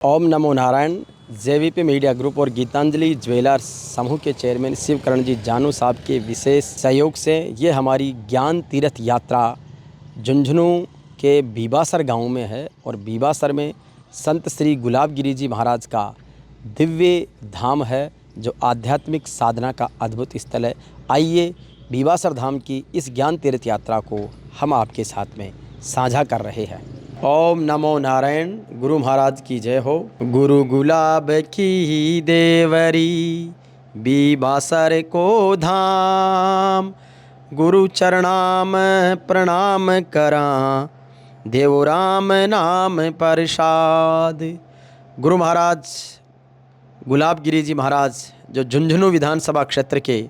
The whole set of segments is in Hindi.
ओम नमो नारायण। जेवीपी मीडिया ग्रुप और गीतांजलि ज्वेलर्स समूह के चेयरमैन शिवकरण जी जानू साहब के विशेष सहयोग से ये हमारी ज्ञान तीर्थ यात्रा झुंझुनू के बीबासर गांव में है और बीबासर में संत श्री गुलाबगिरी जी महाराज का दिव्य धाम है जो आध्यात्मिक साधना का अद्भुत स्थल है। आइए बीबासर धाम की इस ज्ञान तीर्थ यात्रा को हम आपके साथ में साझा कर रहे हैं। ओम नमो नारायण। गुरु महाराज की जय हो। गुरु गुलाब की देवरी बीबासर को धाम, गुरु चरणाम प्रणाम करा देव राम नाम प्रसाद। गुरु महाराज गुलाबगिरी जी महाराज जो झुंझुनू विधानसभा क्षेत्र के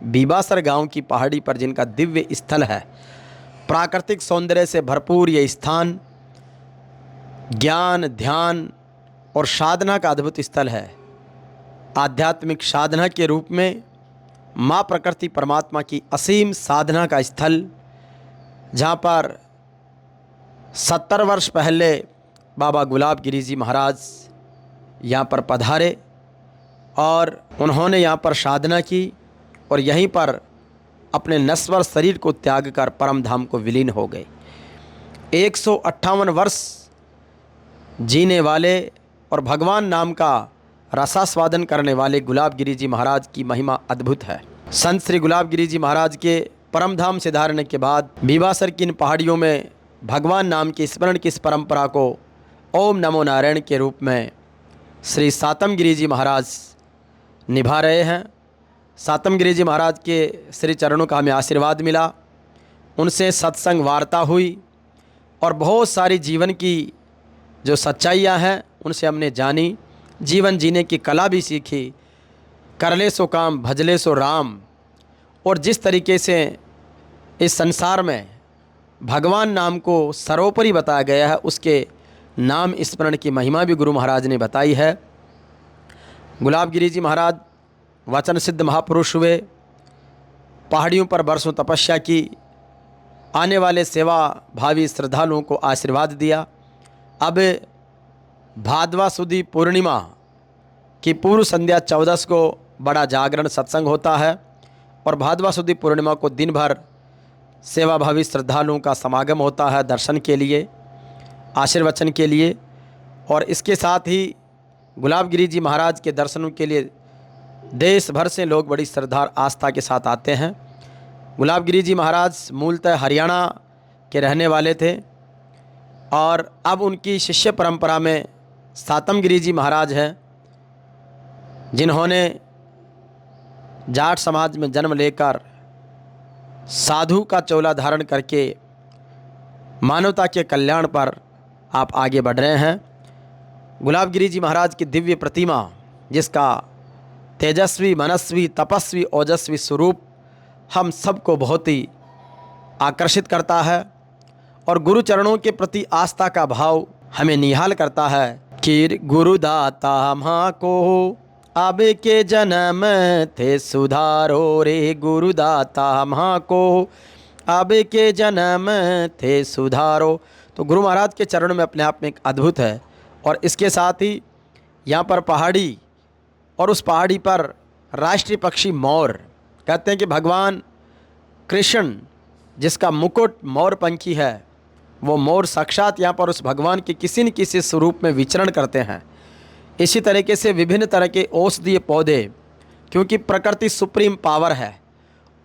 बीबासर गांव की पहाड़ी पर जिनका दिव्य स्थल है, प्राकृतिक सौंदर्य से भरपूर ये स्थान ज्ञान ध्यान और साधना का अद्भुत स्थल है। आध्यात्मिक साधना के रूप में माँ प्रकृति परमात्मा की असीम साधना का स्थल, जहाँ पर 70 वर्ष पहले बाबा गुलाबगिरी जी महाराज यहाँ पर पधारे और उन्होंने यहाँ पर साधना की और यहीं पर अपने नश्वर शरीर को त्याग कर परम धाम को विलीन हो गए। 158 वर्ष जीने वाले और भगवान नाम का रसास्वादन करने वाले गुलाबगिरी जी महाराज की महिमा अद्भुत है। संत श्री गुलाबगिरी जी महाराज के परम धाम से धारने के बाद बीबासर की इन पहाड़ियों में भगवान नाम के स्मरण की इस परंपरा को ओम नमो नारायण के रूप में श्री सातम गिरी जी महाराज निभा रहे हैं। सातम गिरी जी महाराज के श्री चरणों का हमें आशीर्वाद मिला, उनसे सत्संग वार्ता हुई और बहुत सारी जीवन की जो सच्चाइयाँ हैं उनसे हमने जानी, जीवन जीने की कला भी सीखी। करले सो काम भजले सो राम, और जिस तरीके से इस संसार में भगवान नाम को सर्वोपरि बताया गया है, उसके नाम स्मरण की महिमा भी गुरु महाराज ने बताई है। गुलाबगिरी जी महाराज वचन सिद्ध महापुरुष हुए, पहाड़ियों पर बरसों तपस्या की, आने वाले सेवा भावी श्रद्धालुओं को आशीर्वाद दिया। अब भादवा सुदी पूर्णिमा की पूर्व संध्या 14 को बड़ा जागरण सत्संग होता है और भादवा सुदी पूर्णिमा को दिन भर सेवा भावी श्रद्धालुओं का समागम होता है दर्शन के लिए, आशीर्वचन के लिए। और इसके साथ ही गुलाबगिरी जी महाराज के दर्शनों के लिए देश भर से लोग बड़ी श्रद्धा आस्था के साथ आते हैं। गुलाबगिरी जी महाराज मूलतः हरियाणा के रहने वाले थे और अब उनकी शिष्य परंपरा में सातम गिरी जी महाराज हैं, जिन्होंने जाट समाज में जन्म लेकर साधु का चोला धारण करके मानवता के कल्याण पर आप आगे बढ़ रहे हैं। गुलाबगिरी जी महाराज की दिव्य प्रतिमा, जिसका तेजस्वी मनस्वी तपस्वी ओजस्वी स्वरूप हम सबको बहुत ही आकर्षित करता है और गुरु चरणों के प्रति आस्था का भाव हमें निहाल करता है। कि गुरुदाता माँ को अब के जन्म थे सुधारो रे, गुरुदाता माँ को अब के जन्म थे सुधारो। तो गुरु महाराज के चरणों में अपने आप में एक अद्भुत है। और इसके साथ ही यहाँ पर पहाड़ी और उस पहाड़ी पर राष्ट्रीय पक्षी मोर, कहते हैं कि भगवान कृष्ण जिसका मुकुट मोर पंखी है, वो मोर साक्षात यहाँ पर उस भगवान के किसी न किसी स्वरूप में विचरण करते हैं। इसी तरीके से विभिन्न तरह के औषधीय पौधे, क्योंकि प्रकृति सुप्रीम पावर है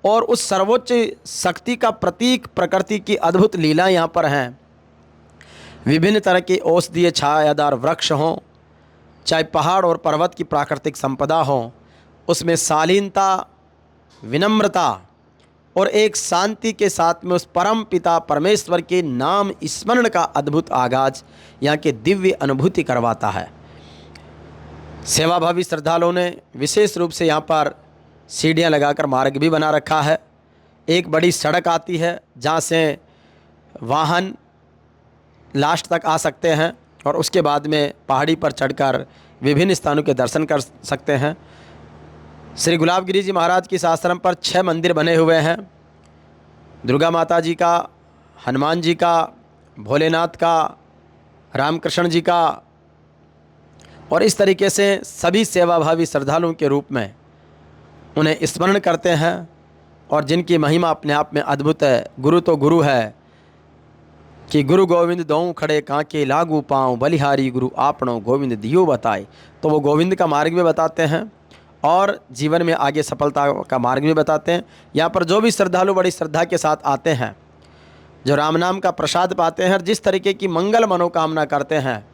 और उस सर्वोच्च शक्ति का प्रतीक प्रकृति की अद्भुत लीला यहाँ पर हैं। विभिन्न तरह के औषधीय छायादार वृक्ष हों, चाहे पहाड़ और पर्वत की प्राकृतिक संपदा हो, उसमें शालीनता, विनम्रता और एक शांति के साथ में उस परम पिता परमेश्वर के नाम स्मरण का अद्भुत आगाज यहाँ के दिव्य अनुभूति करवाता है। सेवाभावी श्रद्धालुओं ने विशेष रूप से यहाँ पर सीढ़ियाँ लगाकर मार्ग भी बना रखा है। एक बड़ी सड़क आती है जहाँ से वाहन लास्ट तक आ सकते हैं और उसके बाद में पहाड़ी पर चढ़कर विभिन्न स्थानों के दर्शन कर सकते हैं। श्री गुलाबगिरी जी महाराज के इस आश्रम पर 6 मंदिर बने हुए हैं। दुर्गा माता जी का, हनुमान जी का, भोलेनाथ का, रामकृष्ण जी का और इस तरीके से सभी सेवाभावी श्रद्धालुओं के रूप में उन्हें स्मरण करते हैं और जिनकी महिमा अपने आप में अद्भुत है। गुरु तो गुरु है कि गुरु गोविंद दोऊ खड़े कांके लागू पाँव बलिहारी गुरु आपणों गोविंद दियो बताए। तो वो गोविंद का मार्ग भी बताते हैं और जीवन में आगे सफलता का मार्ग भी बताते हैं। यहाँ पर जो भी श्रद्धालु बड़ी श्रद्धा के साथ आते हैं, जो राम नाम का प्रसाद पाते हैं और जिस तरीके की मंगल मनोकामना करते हैं,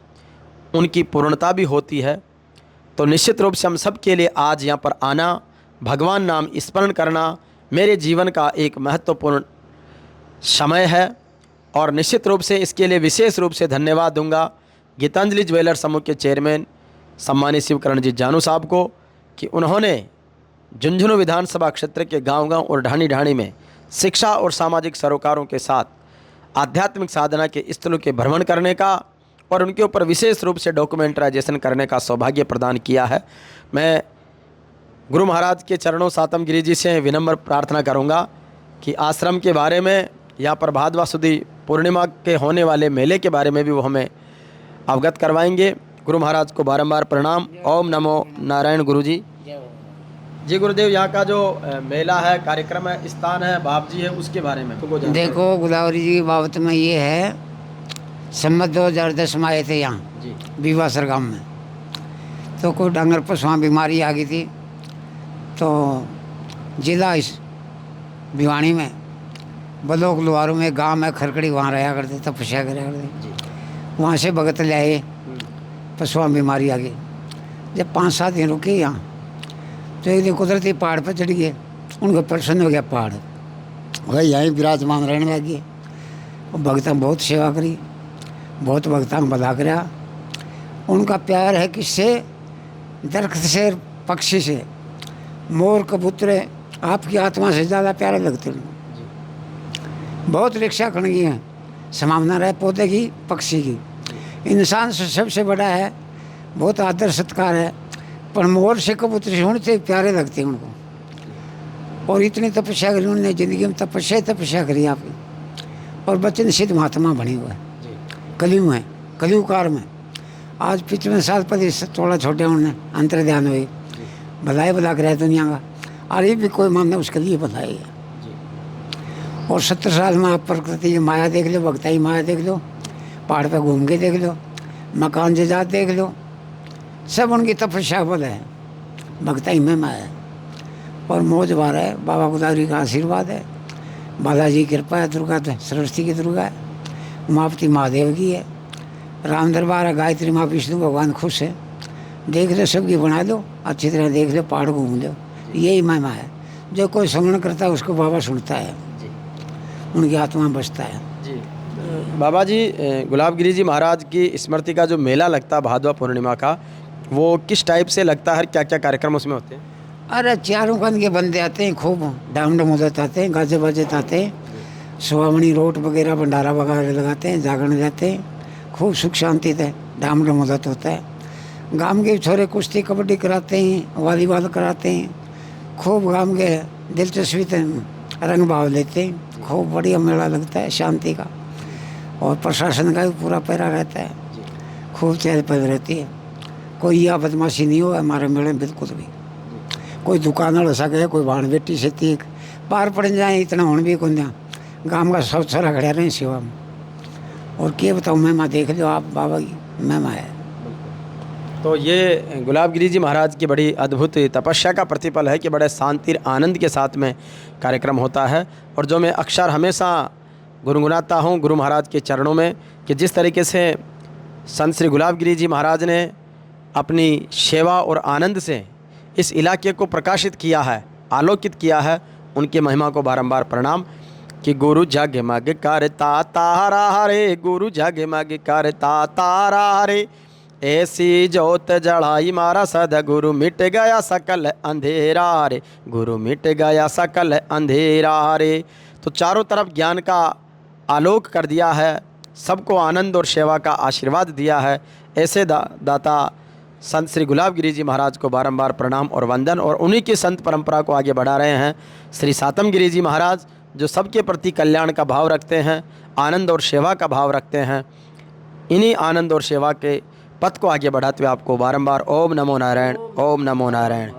उनकी पूर्णता भी होती है। तो निश्चित रूप से हम सब के लिए आज यहाँ पर आना, भगवान नाम स्मरण करना मेरे जीवन का एक महत्वपूर्ण समय है और निश्चित रूप से इसके लिए विशेष रूप से धन्यवाद दूंगा गीतांजलि ज्वेलर समूह के चेयरमैन सम्मानित शिवकरण जी जानू साहब को कि उन्होंने झुंझुनू विधानसभा क्षेत्र के गांव-गांव और ढाणी-ढाणी में शिक्षा और सामाजिक सरोकारों के साथ आध्यात्मिक साधना के स्थलों के भ्रमण करने का और उनके ऊपर विशेष रूप से डॉक्यूमेंटराइजेशन करने का सौभाग्य प्रदान किया है। मैं गुरु महाराज के चरणों सातम गिरी जी से विनम्र प्रार्थना करूंगा कि आश्रम के बारे में, यहाँ पर भादवा सुदी पूर्णिमा के होने वाले मेले के बारे में भी वो हमें अवगत करवाएंगे। गुरु महाराज को बारंबार प्रणाम। ओम नमो नारायण गुरु जी। जी गुरुदेव, यहाँ का जो मेला है, कार्यक्रम है, स्थान है, बाप जी है, उसके बारे में तो देखो गोदावरी जी की बाबत में ये है, सम्मत 2010 में आए थे यहाँ जी बीवासर गांव में। तो कोई डांगर पशुआं बीमारी आ गई थी, तो जिला इस भिवानी में बलोक लोहारू में गांव में खरकड़ी वहाँ रहा करते, तपस्या करा करते। वहाँ से भगत ले आए, पशुआं बीमारी आ गई। जब 5-7 दिन रुके यहाँ, तो एक दिन कुदरती पहाड़ पर चढ़ गए। उनको प्रसन्न हो गया पहाड़, वही यहीं विराजमान रहने लग गए। भगतां बहुत सेवा करी, बहुत भगतां भला करा। उनका प्यार है किससे? दरख्त से, पक्षी से। मोर कबूतर आपकी आत्मा से ज़्यादा प्यारे लगते हैं। बहुत रिक्शा खड़गी है, संभावना रहे पौधे की, पक्षी की। इंसान से सबसे बड़ा है, बहुत आदर सत्कार है, पर मोर से कबूतर से उनसे प्यारे लगते हैं उनको। और इतनी तपस्या करी उन्होंने, ज़िंदगी में तपस्या करी आपकी। और वचन सिद्ध महात्मा बने हुए कलयुग है, कलयुग काल में। आज 55 साल पहले थोड़ा छोटे उन्होंने अंतर ध्यान हुए, भलाई भला कराया दुनिया का। और ये भी कोई मानना उसके लिए भलाई है। और 70 साल में आप प्रकृति की माया देख लो, भक्ताई माया देख लो, पहाड़ पे घूम के देख लो, मकान जजात देख लो, सब उनकी तपस्या बल है, भक्ताई में माया है। और मौज बार है, बाबा गोदावरी का आशीर्वाद है, बालाजी की कृपा है, दुर्गा तो सरस्वती की दुर्गा है, उमापति महादेव की है, राम दरबार है, गायत्री माँ विष्णु भगवान खुश है। देख लो, सबकी बना लो, अच्छी तरह देख लो, पहाड़ घूम लो, यही महिमा है। जो कोई स्मरण करता है उसको बाबा सुनता है, उनकी आत्मा बचता है। जी बाबा जी, गुलाब गिरी जी महाराज की स्मृति का जो मेला लगता है भादवा पूर्णिमा का, वो किस टाइप से लगता है? क्या क्या कार्यक्रम उसमें होते हैं? अरे चारों कन के बंदे आते हैं, खूब डाम डमोदत आते हैं, गाजे बाजे आते हैं, सुहावनी रोट वगैरह भंडारा वगैरह लगाते हैं, जागरण जाते हैं, खूब सुख शांति से डाम डमोदत होता है। गांव के छोरे कुश्ती कबड्डी कराते हैं, वॉलीबॉल कराते हैं, खूब गांव के दिलचस्पी रंग भाव लेते हैं। खूब बढ़िया मेला लगता है, शांति का। और प्रशासन का भी पूरा पैरा रहता है, खूब चहल पहल रहती है। कोई यह बदमाशी नहीं हो हमारे मेले में, बिल्कुल भी। कोई दुकान हो सके, कोई भाण बेटी से तीक पार पड़ जाए, इतना होने भी कौन दिया। गाँव का सब छोरा खड़ा रहे सेवा में। और क्या बताऊँ, महिमा देख लो आप, बाबा की महिमा है। तो ये गुलाब गिरी जी महाराज की बड़ी अद्भुत तपस्या का प्रतिफल है कि बड़े शांति आनंद के साथ में कार्यक्रम होता है। और जो मैं अक्सर हमेशा गुनगुनाता हूँ गुरु महाराज के चरणों में, कि जिस तरीके से संत श्री गुलाब गिरी जी महाराज ने अपनी सेवा और आनंद से इस इलाके को प्रकाशित किया है, आलोकित किया है, उनकी महिमा को बारंबार प्रणाम। कि गुरु जग मग करता तारा रे, गुरु जग मग करता तारा रे, ऐसी जोत जड़ाई मारा सदगुरु, मिट गया सकल अंधेरा रे, गुरु मिट गया सकल अंधेरा रे। तो चारों तरफ ज्ञान का आलोक कर दिया है, सबको आनंद और सेवा का आशीर्वाद दिया है। ऐसे दाता संत श्री गुलाब गिरी जी महाराज को बारंबार प्रणाम और वंदन। और उन्हीं की संत परंपरा को आगे बढ़ा रहे हैं श्री सातम गिरी जी महाराज, जो सबके प्रति कल्याण का भाव रखते हैं, आनंद और सेवा का भाव रखते हैं। इन्हीं आनंद और सेवा के पथ को आगे बढ़ाते हुए आपको बारंबार ओम नमो नारायण, ओम नमो नारायण।